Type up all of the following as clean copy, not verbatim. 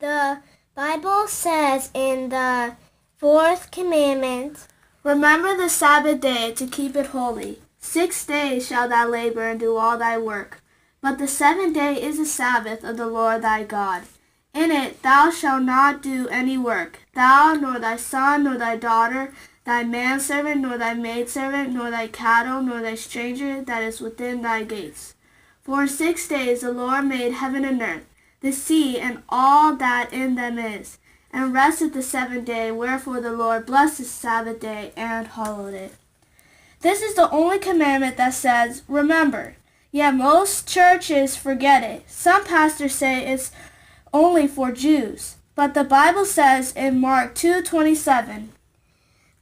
The Bible says in the fourth commandment, "Remember the Sabbath day to keep it holy. 6 days shalt thou labor and do all thy work. But the seventh day is the Sabbath of the Lord thy God. In it thou shalt not do any work, thou, nor thy son, nor thy daughter, thy manservant, nor thy maidservant, nor thy cattle, nor thy stranger that is within thy gates. For in 6 days the Lord made heaven and earth, the sea, and all that in them is, and rested the seventh day, wherefore the Lord blessed the Sabbath day and hallowed it." This is the only commandment that says, "Remember." Yet most churches forget it. Some pastors say it's only for Jews. But the Bible says in Mark 2:27,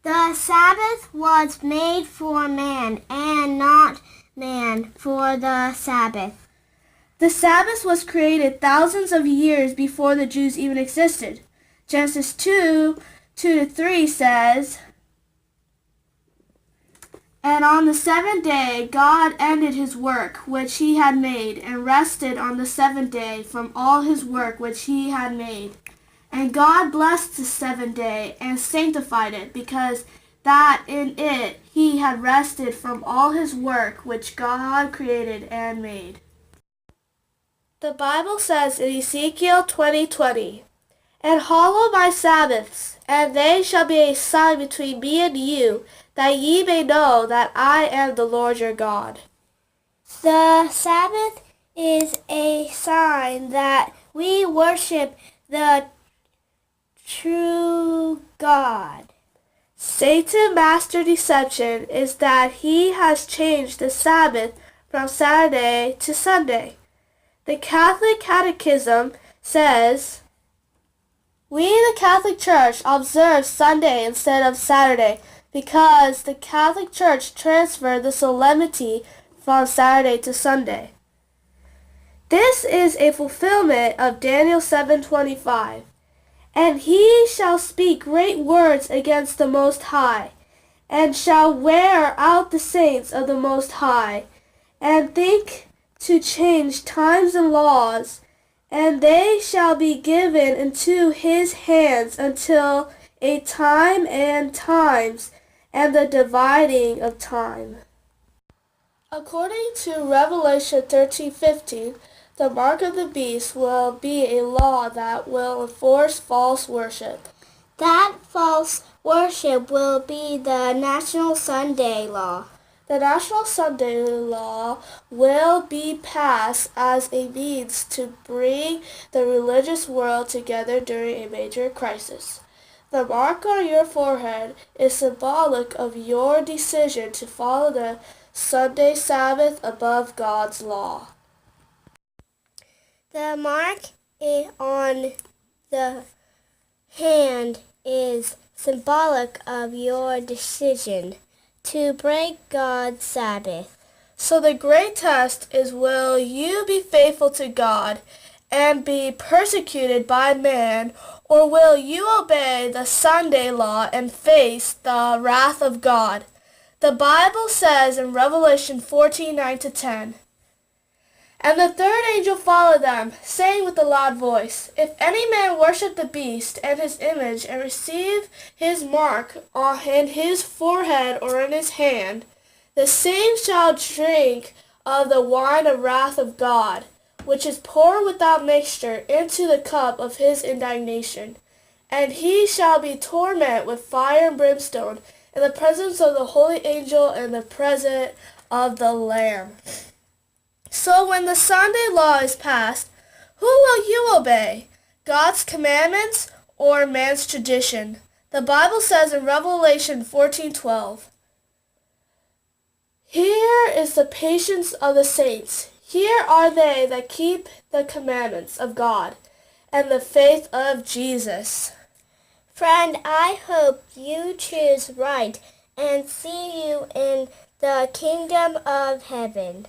"The Sabbath was made for man, and not man for the Sabbath." The Sabbath was created thousands of years before the Jews even existed. Genesis 2:2-3 says, "And on the seventh day God ended his work which he had made, and rested on the seventh day from all his work which he had made. And God blessed the seventh day, and sanctified it, because that in it he had rested from all his work which God created and made." The Bible says in Ezekiel 20:20, "And hallow my Sabbaths, and they shall be a sign between me and you, that ye may know that I am the Lord your God." The Sabbath is a sign that we worship the true God. Satan's master deception is that he has changed the Sabbath from Saturday to Sunday. The Catholic Catechism says, "We, the Catholic Church, observe Sunday instead of Saturday because the Catholic Church transferred the solemnity from Saturday to Sunday." This is a fulfillment of Daniel 7:25. "And he shall speak great words against the Most High, and shall wear out the saints of the Most High, and think to change times and laws, and they shall be given into his hands until a time and times, and the dividing of time." According to Revelation 13:15, the mark of the beast will be a law that will enforce false worship. That false worship will be the National Sunday Law. The National Sunday Law will be passed as a means to bring the religious world together during a major crisis. The mark on your forehead is symbolic of your decision to follow the Sunday Sabbath above God's law. The mark on the hand is symbolic of your decision to break God's Sabbath. So the great test is, will you be faithful to God and be persecuted by man, or will you obey the Sunday law and face the wrath of God? The Bible says in Revelation 14:9-10, "And the third angel followed them, saying with a loud voice, If any man worship the beast and his image, and receive his mark in his forehead or in his hand, the same shall drink of the wine of wrath of God, which is poured without mixture into the cup of his indignation. And he shall be tormented with fire and brimstone in the presence of the holy angel and the presence of the Lamb." So when the Sunday law is passed, who will you obey? God's commandments or man's tradition? The Bible says in Revelation 14:12, "Here is the patience of the saints. Here are they that keep the commandments of God and the faith of Jesus." Friend, I hope you choose right and see you in the kingdom of heaven.